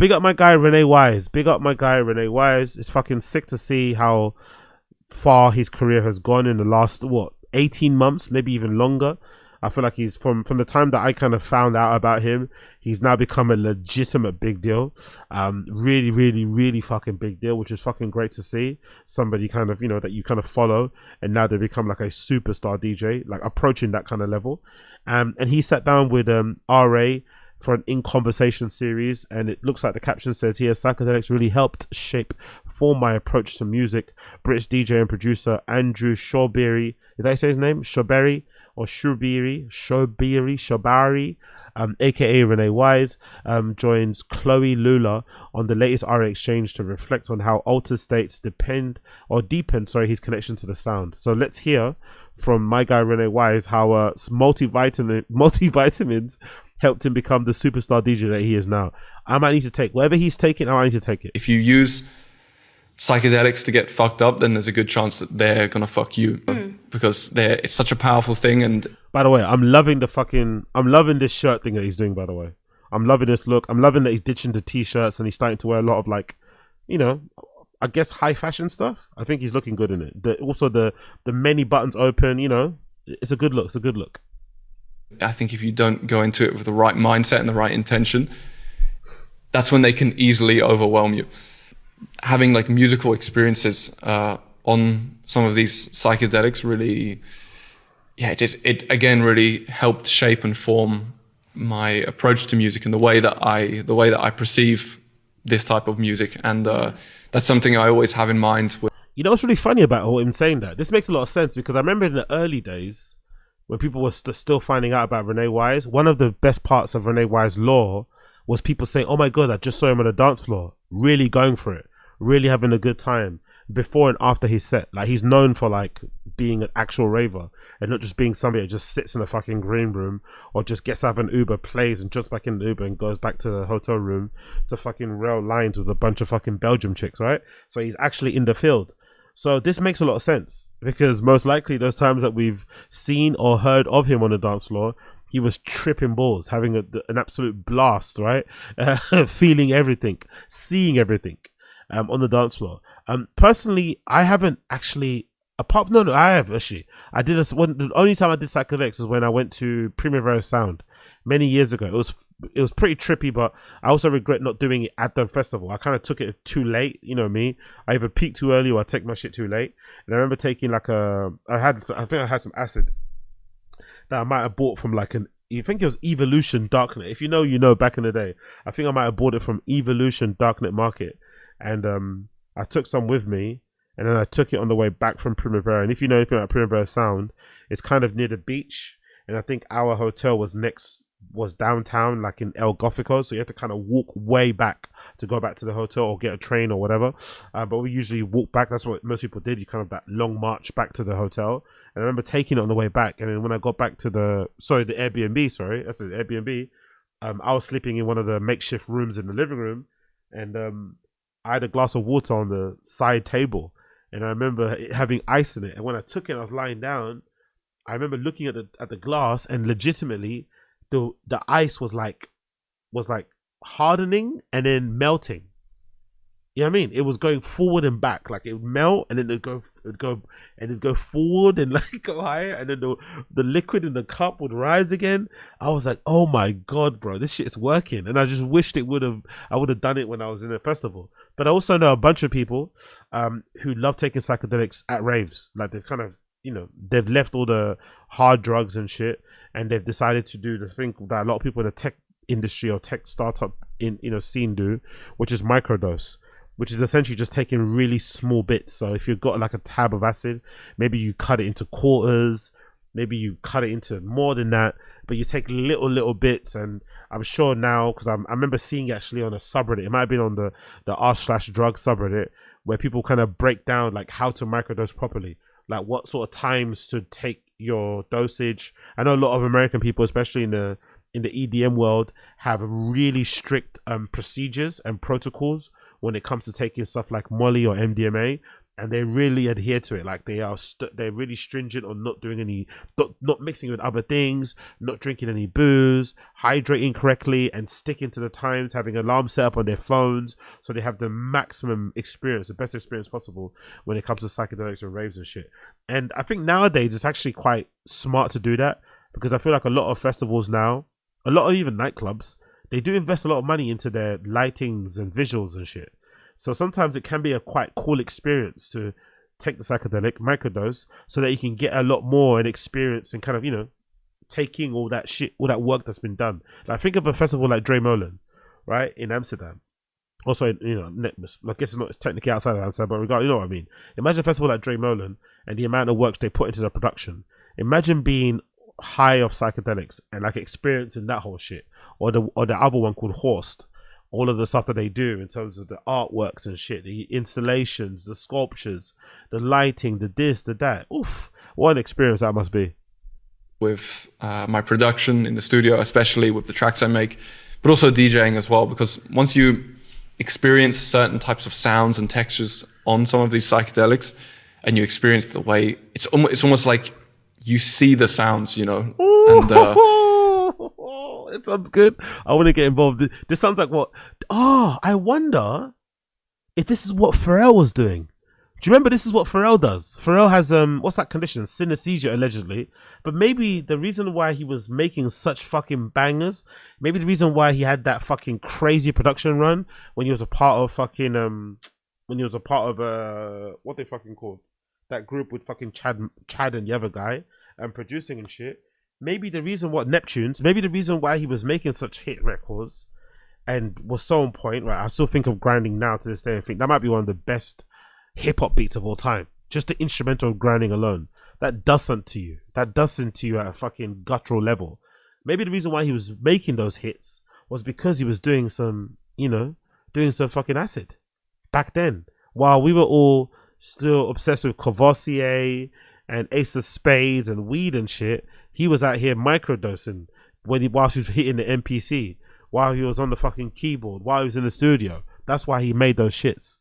big up my guy Rene Wise. Big up my guy Rene Wise. It's fucking sick to see how far his career has gone in the last 18 months, maybe even longer. I feel like he's from the time that I kind of found out about him, he's now become a legitimate big deal. Really, really, really fucking big deal, which is fucking great to see. Somebody kind of, that you kind of follow, and now they become like a superstar DJ, like approaching that kind of level. And he sat down with RA for an In Conversation series, and it looks like the caption says here, psychedelics really helped form my approach to music. British DJ and producer Andrew Shawberry, is that how you say his name? Shawberry, aka Rene Wise, joins Chloe Lula on the latest RA exchange to reflect on how altered states deepen his connection to the sound. So let's hear from my guy Rene Wise how multivitamins helped him become the superstar DJ that he is now. I might need to take whatever he's taking. I might need to take it. If you use psychedelics to get fucked up, then there's a good chance that they're gonna fuck you, because it's such a powerful thing. And by the way, I'm loving this shirt thing that he's doing. By the way, I'm loving this look. I'm loving that he's ditching the t-shirts and he's starting to wear a lot of I guess high fashion stuff. I think he's looking good in it. The many buttons open. It's a good look. It's a good look. I think if you don't go into it with the right mindset and the right intention, that's when they can easily overwhelm you. Having musical experiences on some of these psychedelics really, it again really helped shape and form my approach to music and the way that I perceive this type of music, and that's something I always have in mind. What's really funny about him saying that? This makes a lot of sense, because I remember in the early days when people were still finding out about Rene Wise, one of the best parts of Rene Wise lore was people saying, "Oh my god, I just saw him on the dance floor, really going for it, really having a good time." Before and after his set, he's known for being an actual raver and not just being somebody that just sits in a fucking green room or just gets out of an Uber, plays and jumps back in the Uber and goes back to the hotel room to fucking rail lines with a bunch of fucking Belgium chicks, right? So he's actually in the field. So this makes a lot of sense, because most likely those times that we've seen or heard of him on the dance floor, he was tripping balls, having an absolute blast, right? Feeling everything, seeing everything on the dance floor. Personally, I haven't actually, I have actually. I did this one. The only time I did psychedelics was when I went to Primavera Sound many years ago. It was pretty trippy, but I also regret not doing it at the festival. I kind of took it too late. You know me. I either peaked too early or I take my shit too late. And I remember taking I think I had some acid that I might have bought from I think it was Evolution Darknet. If you know, back in the day, I think I might have bought it from Evolution Darknet Market, and I took some with me, and then I took it on the way back from Primavera. And if you know anything about Primavera Sound, it's kind of near the beach, and I think our hotel was downtown, in El Gofico, so you have to kind of walk way back to go back to the hotel or get a train or whatever. But we usually walk back. That's what most people did. You kind of that long march back to the hotel. And I remember taking it on the way back, and then when I got back to the Airbnb, that's the Airbnb. I was sleeping in one of the makeshift rooms in the living room, and I had a glass of water on the side table, and I remember having ice in it. And when I took it, I was lying down. I remember looking at the glass, and legitimately, the ice was hardening and then melting. You know what I mean? It was going forward and back, it would melt and then it'd go forward and go higher, and then the liquid in the cup would rise again. I was like, oh my god, bro, this shit is working. And I just wished I would have done it when I was in a festival. But I also know a bunch of people who love taking psychedelics at raves. They've kind of, they've left all the hard drugs and shit, and they've decided to do the thing that a lot of people in the tech industry or tech startup scene do, which is microdose, which is essentially just taking really small bits. So if you've got a tab of acid, maybe you cut it into quarters, maybe you cut it into more than that, but you take little bits. And I'm sure now, because I remember seeing it actually on a subreddit, it might have been on the r/drug subreddit, where people kind of break down how to microdose properly, what sort of times to take your dosage. I know a lot of American people, especially in the EDM world, have really strict procedures and protocols when it comes to taking stuff like Molly or MDMA. and they really adhere to it. Like they're really stringent on not doing any, not mixing with other things, not drinking any booze, hydrating correctly, and sticking to the times, having alarms set up on their phones so they have the maximum experience, the best experience possible when it comes to psychedelics and raves and shit. And I think nowadays it's actually quite smart to do that, because I feel like a lot of festivals now, a lot of even nightclubs, they do invest a lot of money into their lightings and visuals and shit. So sometimes it can be a quite cool experience to take the psychedelic microdose so that you can get a lot more and experience and kind of, you know, taking all that shit, all that work that's been done. Like think of a festival like Draaimolen, right, in Amsterdam. Also, you know, I guess it's technically outside of Amsterdam, but regardless, you know what I mean. Imagine a festival like Draaimolen and the amount of work they put into the production. Imagine being high off psychedelics and like experiencing that whole shit, or the other one called Horst. All of the stuff that they do in terms of the artworks and shit, the installations, the sculptures, the lighting, the this, the that. Oof, what an experience that must be. With my production in the studio, especially with the tracks I make, but also DJing as well, because once you experience certain types of sounds and textures on some of these psychedelics, and you experience the way, it's almost like you see the sounds, you know. And it sounds good. I want to get involved. This sounds like what? Oh, I wonder if this is what Pharrell was doing. Do you remember this is what Pharrell does? Pharrell has what's that condition? Synesthesia, allegedly. But maybe the reason why he was making such fucking bangers, maybe the reason why he had that fucking crazy production run when he was a part of fucking when he was a part of what they fucking called that group with fucking Chad and the other guy and producing and shit. Maybe the reason maybe the reason why he was making such hit records and was so on point, right? I still think of Grinding now to this day. I think that might be one of the best hip hop beats of all time. Just the instrumental of Grinding alone. That does something to you. That does something to you at a fucking guttural level. Maybe the reason why he was making those hits was because he was doing some, you know, doing some fucking acid back then. While we were all still obsessed with Courvoisier and Ace of Spades and weed and shit, he was out here microdosing whilst he was hitting the MPC, while he was on the fucking keyboard, while he was in the studio. That's why he made those shits.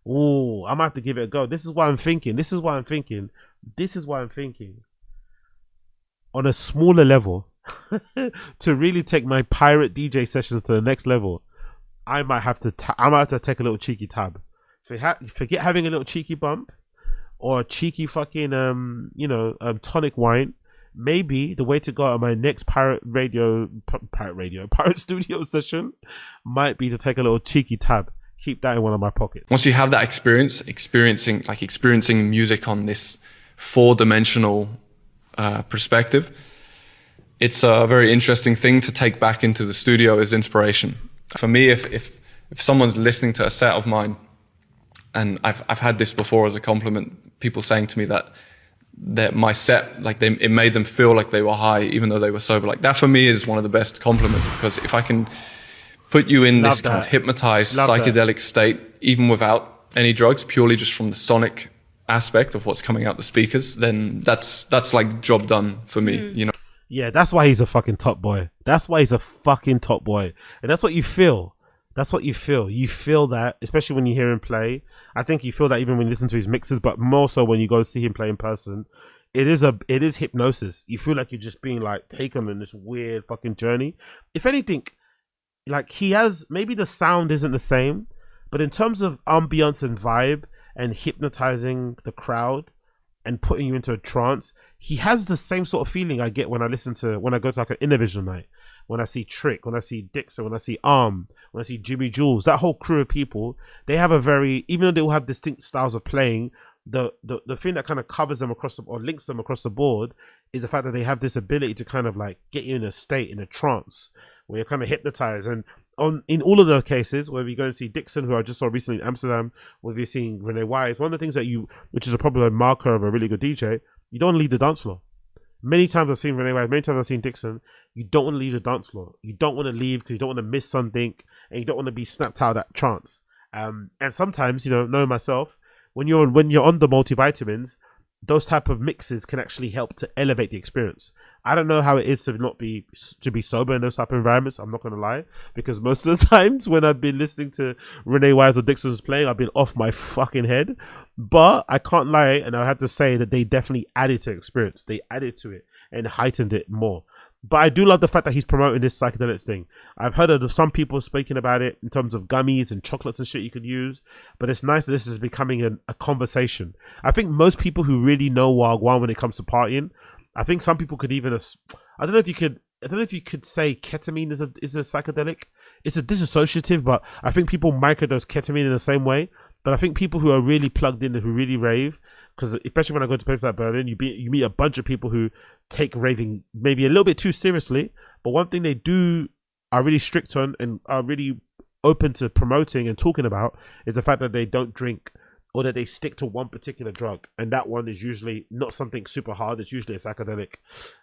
Ooh, I might have to give it a go. This is why I'm thinking. On a smaller level, to really take my pirate DJ sessions to the next level, I might have to take a little cheeky tab. Forget having a little cheeky bump or a cheeky fucking tonic wine. Maybe the way to go on my next pirate studio session might be to take a little cheeky tab. Keep that in one of my pockets. Once you have that experiencing music on this 4-dimensional perspective, it's a very interesting thing to take back into the studio as inspiration. For me, if someone's listening to a set of mine, and I've had this before as a compliment, people saying to me that my set, like it made them feel like they were high even though they were sober. Like that for me is one of the best compliments, because if I can put you in this kind of hypnotized psychedelic state, even without any drugs, purely just from the sonic aspect of what's coming out the speakers, then that's like job done for me, you know? Yeah, that's why he's a fucking top boy. That's why he's a fucking top boy. And that's what you feel. That's what you feel. You feel that, especially when you hear him play. I think you feel that even when you listen to his mixes, but more so when you go see him play in person. It is hypnosis. You feel like you're just being like taken on this weird fucking journey. If anything, like he has, maybe the sound isn't the same, but in terms of ambience and vibe and hypnotizing the crowd and putting you into a trance, he has the same sort of feeling I get when I go to like an Innovision night. When I see Trick, when I see Dixon, when I see Arm, when I see Jimmy Jules, that whole crew of people, they have even though they all have distinct styles of playing, the thing that kind of covers them or links them across the board is the fact that they have this ability to kind of like get you in a state, in a trance, where you're kind of hypnotized. And in all of the cases, whether you go and see Dixon, who I just saw recently in Amsterdam, whether you're seeing Rene Wise, one of the things which is a probably a marker of a really good DJ, you don't leave the dance floor. Many times I've seen Rene Wise, many times I've seen Dixon, you don't want to leave the dance floor. You don't want to leave because you don't want to miss something, and you don't want to be snapped out of that trance. And sometimes, knowing myself, when you're on the multivitamins, those type of mixes can actually help to elevate the experience. I don't know how it is to be sober in those type of environments. I'm not going to lie, because most of the times when I've been listening to Rene Wise or Dixon's playing, I've been off my fucking head. But I can't lie, and I have to say that they definitely added to the experience. They added to it and heightened it more. But I do love the fact that he's promoting this psychedelics thing. I've heard of some people speaking about it in terms of gummies and chocolates and shit you could use. But it's nice that this is becoming a conversation. I think most people who really know Wagwan when it comes to partying, I think some people could even, I don't know if you could say ketamine is a psychedelic. It's a disassociative, but I think people microdose ketamine in the same way. But I think people who are really plugged in and who really rave, because especially when I go to places like Berlin, you meet a bunch of people who take raving maybe a little bit too seriously. But one thing they are really strict on and are really open to promoting and talking about is the fact that they don't drink, or that they stick to one particular drug. And that one is usually not something super hard. It's usually a psychedelic.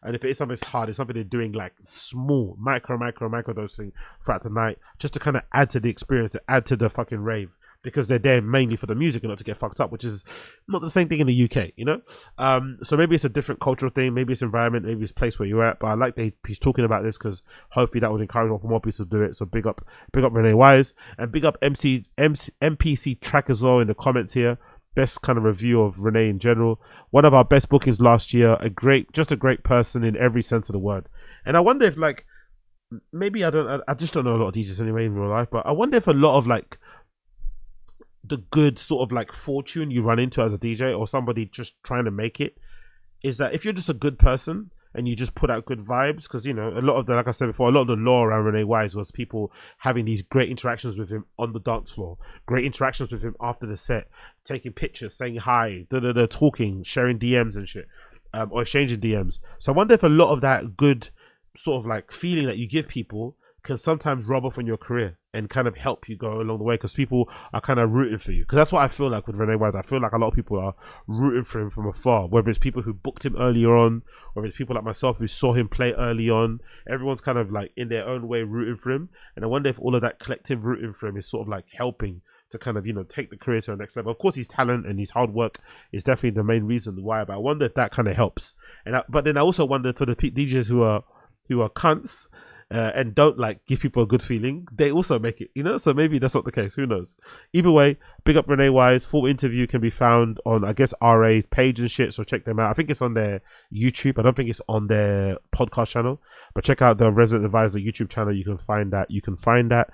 And if it is something hard, it's something they're doing like small, microdosing throughout the night, just to kind of add to the experience, to add to the fucking rave. Because they're there mainly for the music and not to get fucked up, which is not the same thing in the UK, you know? So maybe it's a different cultural thing, maybe it's environment, maybe it's place where you're at. But I like that he's talking about this, because hopefully that would encourage more people to do it. So big up Rene Wise, and big up MPC Track as well in the comments here. Best kind of review of Rene in general. One of our best bookings last year. Just a great person in every sense of the word. And I wonder if like, maybe I just don't know a lot of DJs anyway in real life, but I wonder if a lot of like the good sort of like fortune you run into as a DJ or somebody just trying to make it is that if you're just a good person and you just put out good vibes, because you know a lot of the, like I said before, a lot of the lore around Rene Wise was people having these great interactions with him on the dance floor, great interactions with him after the set, taking pictures, saying hi, talking, sharing DMs and shit, or exchanging DMs. So I wonder if a lot of that good sort of like feeling that you give people can sometimes rub off on your career and kind of help you go along the way, because people are kind of rooting for you. Because that's what I feel like with Rene Wise. I feel like a lot of people are rooting for him from afar, whether it's people who booked him earlier on, or it's people like myself who saw him play early on. Everyone's kind of like in their own way rooting for him. And I wonder if all of that collective rooting for him is sort of like helping to kind of, you know, take the career to the next level. Of course, his talent and his hard work is definitely the main reason why, but I wonder if that kind of helps. But then I also wonder for the DJs who are cunts, and don't like give people a good feeling, they also make it, you know? So maybe that's not the case, who knows? Either way, big up Rene Wise. Full interview can be found on, I guess, RA's page and shit, so check them out. I think it's on their YouTube. I don't think it's on their podcast channel, but check out the Resident Advisor YouTube channel. You can find that.